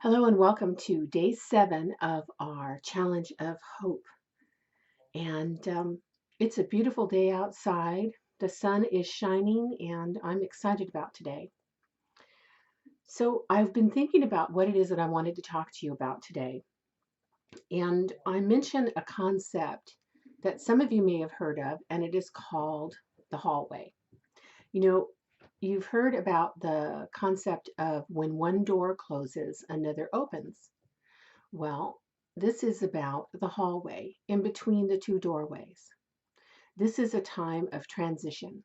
Hello and welcome to day 7 of our Challenge of Hope. And it's a beautiful day outside. The sun is shining, and I'm excited about today. So, I've been thinking about what it is that I wanted to talk to you about today. And I mentioned a concept that some of you may have heard of, and it is called the hallway. You know, you've heard about the concept of when one door closes, another opens. Well, this is about the hallway in between the two doorways. This is a time of transition.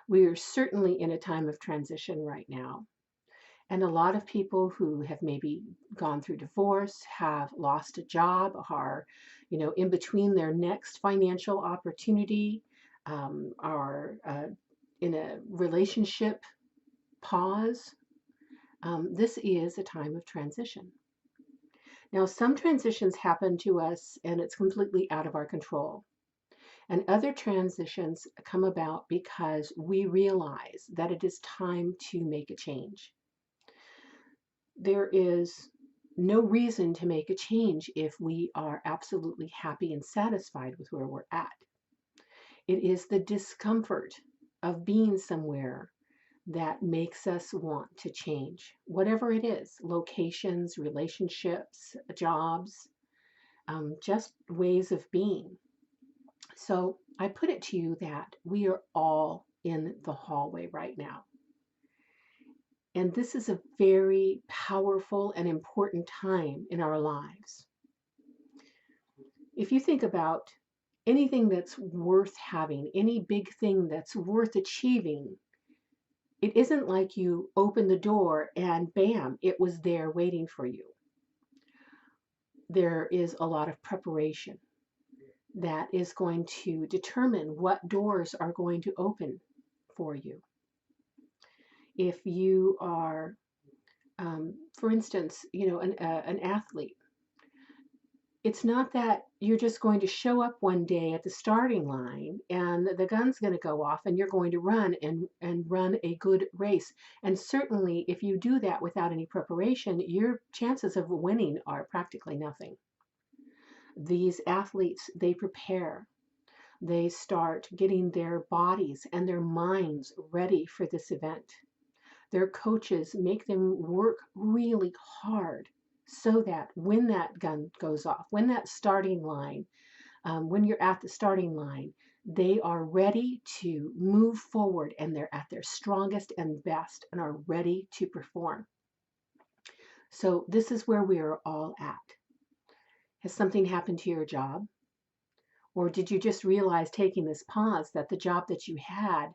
We are certainly in a time of transition right now. And a lot of people who have maybe gone through divorce, have lost a job, are, in between their next financial opportunity, are in a relationship pause. This is a time of transition. Now, some transitions happen to us and it's completely out of our control. And other transitions come about because we realize that it is time to make a change. There is no reason to make a change if we are absolutely happy and satisfied with where we're at. It is the discomfort of being somewhere that makes us want to change, whatever it is, locations, relationships, jobs, just ways of being. So I put it to you that we are all in the hallway right now. And this is a very powerful and important time in our lives. If you think about anything that's worth having, any big thing that's worth achieving, it isn't like you open the door and bam, it was there waiting for you. There is a lot of preparation that is going to determine what doors are going to open for you. If you are, for instance, an athlete, it's not that you're just going to show up one day at the starting line and the gun's going to go off and you're going to run and run a good race. And certainly, if you do that without any preparation, your chances of winning are practically nothing. These athletes, they prepare. They start getting their bodies and their minds ready for this event. Their coaches make them work really hard so that when that gun goes off, when that starting line, when you're at the starting line, they are ready to move forward and they're at their strongest and best and are ready to perform. So this is where we are all at. Has something happened to your job? Or did you just realize taking this pause that the job that you had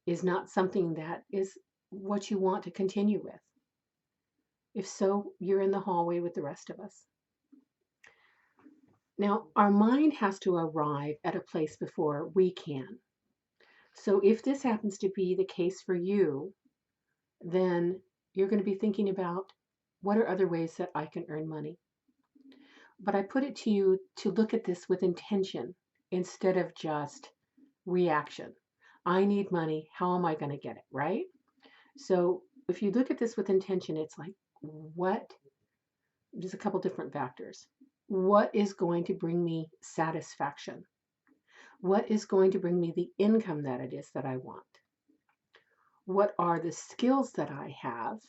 is not something that is what you want to continue with? If so, you're in the hallway with the rest of us. Now, our mind has to arrive at a place before we can. So if this happens to be the case for you, then you're going to be thinking about what are other ways that I can earn money. But I put it to you to look at this with intention instead of just reaction. I need money. How am I going to get it? Right? So if you look at this with intention, it's like, what? There's a couple different factors. What is going to bring me satisfaction? What is going to bring me the income that it is that I want? What are the skills that I have?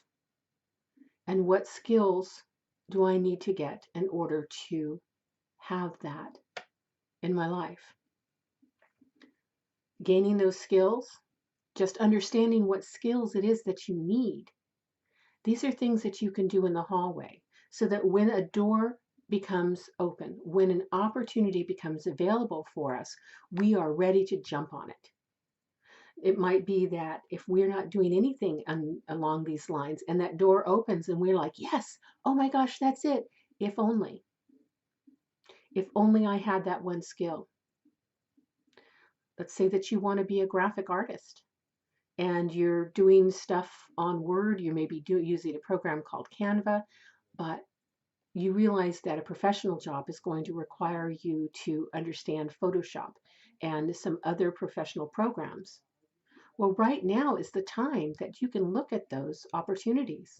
And what skills do I need to get in order to have that in my life? Gaining those skills, just understanding what skills it is that you need. These are things that you can do in the hallway so that when a door becomes open, when an opportunity becomes available for us, we are ready to jump on it. It might be that if we're not doing anything along these lines and that door opens and we're like, yes, oh my gosh, that's it. If only. If only I had that one skill. Let's say that you want to be a graphic artist and you're doing stuff on Word. You may be using a program called Canva, but you realize that a professional job is going to require you to understand Photoshop and some other professional programs. Well, right now is the time that you can look at those opportunities.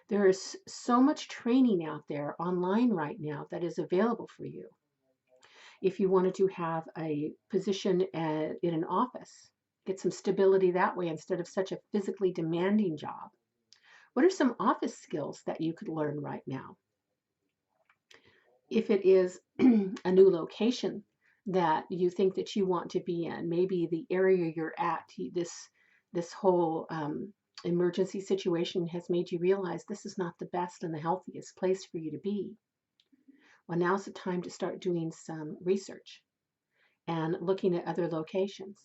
There is so much training out there online right now that is available for you. If you wanted to have a position in an office, get some stability that way instead of such a physically demanding job. What are some office skills that you could learn right now? If it is a new location that you think that you want to be in, maybe the area you're at, this whole emergency situation has made you realize this is not the best and the healthiest place for you to be. Well, now's the time to start doing some research and looking at other locations.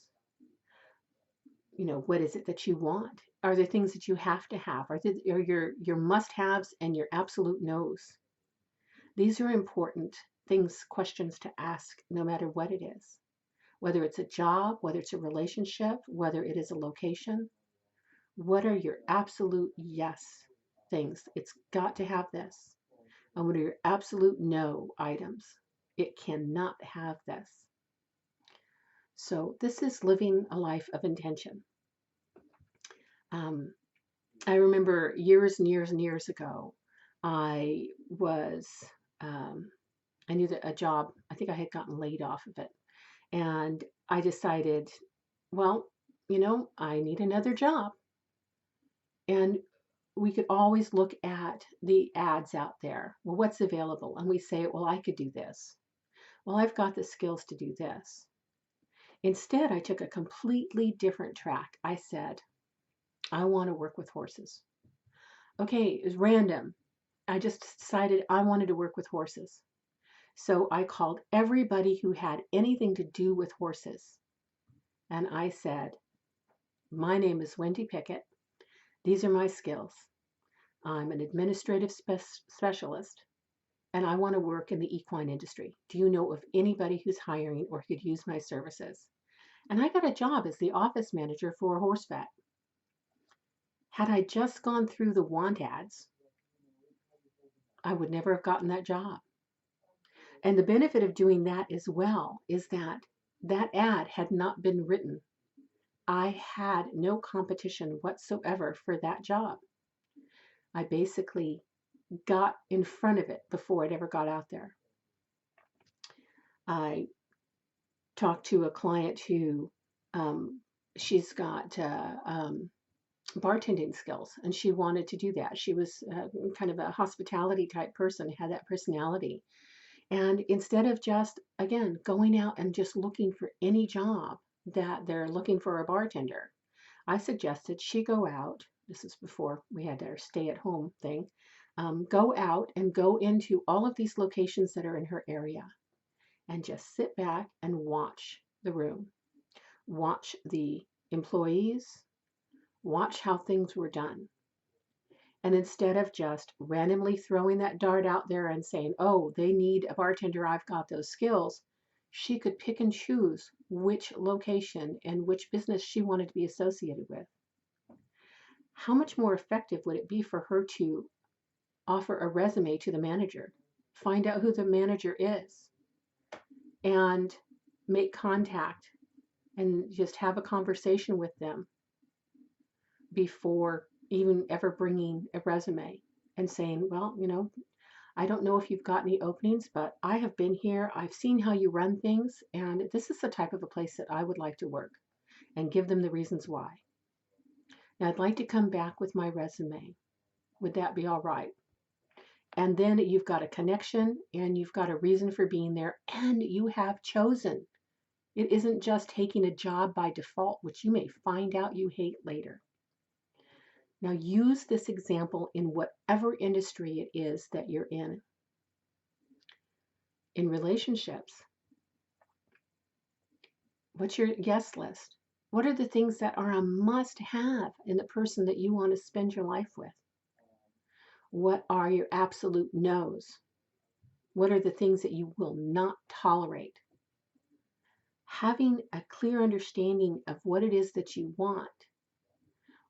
What is it that you want? Are there things that you have to have? Are your must-haves and your absolute no's? These are important things, questions to ask, no matter what it is. Whether it's a job, whether it's a relationship, whether it is a location. What are your absolute yes things? It's got to have this. And what are your absolute no items? It cannot have this. So this is living a life of intention. I remember years and years and years ago, I was, I knew that a job, I think I had gotten laid off of it. And I decided, well, I need another job. And we could always look at the ads out there. Well, what's available? And we say, well, I could do this. Well, I've got the skills to do this. Instead, I took a completely different track. I said, I want to work with horses. Okay, it was random. I just decided I wanted to work with horses. So I called everybody who had anything to do with horses. And I said, my name is Wendy Pickett. These are my skills. I'm an administrative specialist, and I want to work in the equine industry. Do you know of anybody who's hiring or could use my services? And I got a job as the office manager for a horse vet. Had I just gone through the want ads, I would never have gotten that job. And the benefit of doing that as well is that that ad had not been written. I had no competition whatsoever for that job. I basically got in front of it before it ever got out there. I talked to a client who she's got bartending skills, and she wanted to do that. She was kind of a hospitality type person, had that personality. And instead of just, again, going out and just looking for any job that they're looking for a bartender, I suggested she go out. This is before we had our stay-at-home thing. Go out and go into all of these locations that are in her area and just sit back and watch the room. Watch the employees. Watch how things were done. And instead of just randomly throwing that dart out there and saying, oh, they need a bartender, I've got those skills, she could pick and choose which location and which business she wanted to be associated with. How much more effective would it be for her to offer a resume to the manager, find out who the manager is, and make contact and just have a conversation with them before even ever bringing a resume and saying, well, I don't know if you've got any openings, but I have been here. I've seen how you run things, and this is the type of a place that I would like to work, and give them the reasons why. Now, I'd like to come back with my resume. Would that be all right? And then you've got a connection, and you've got a reason for being there, and you have chosen. It isn't just taking a job by default, which you may find out you hate later. Now use this example in whatever industry it is that you're in. In relationships, what's your yes list? What are the things that are a must-have in the person that you want to spend your life with? What are your absolute no's? What are the things that you will not tolerate? Having a clear understanding of what it is that you want,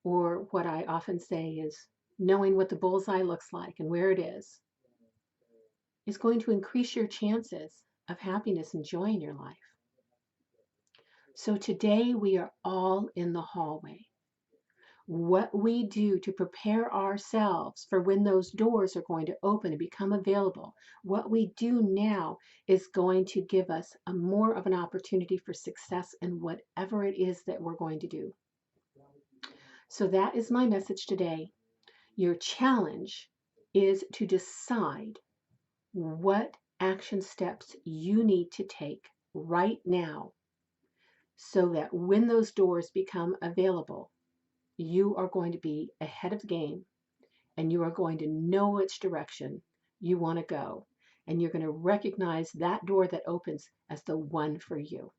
or what I often say is knowing what the bullseye looks like and where it is going to increase your chances of happiness and joy in your life. So today we are all in the hallway. What we do to prepare ourselves for when those doors are going to open and become available, what we do now is going to give us a more of an opportunity for success in whatever it is that we're going to do. So that is my message today. Your challenge is to decide what action steps you need to take right now so that when those doors become available, you are going to be ahead of the game and you are going to know which direction you want to go. And you're going to recognize that door that opens as the one for you.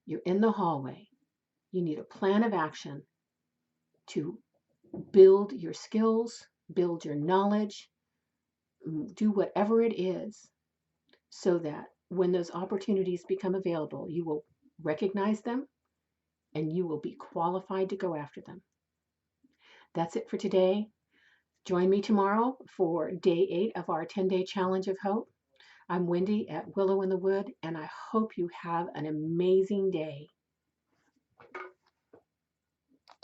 You're in the hallway. You need a plan of action to build your skills, build your knowledge, do whatever it is so that when those opportunities become available, you will recognize them and you will be qualified to go after them. That's it for today. Join me tomorrow for day 8 of our 10-day challenge of hope. I'm Wendy at Willow in the Wood, and I hope you have an amazing day.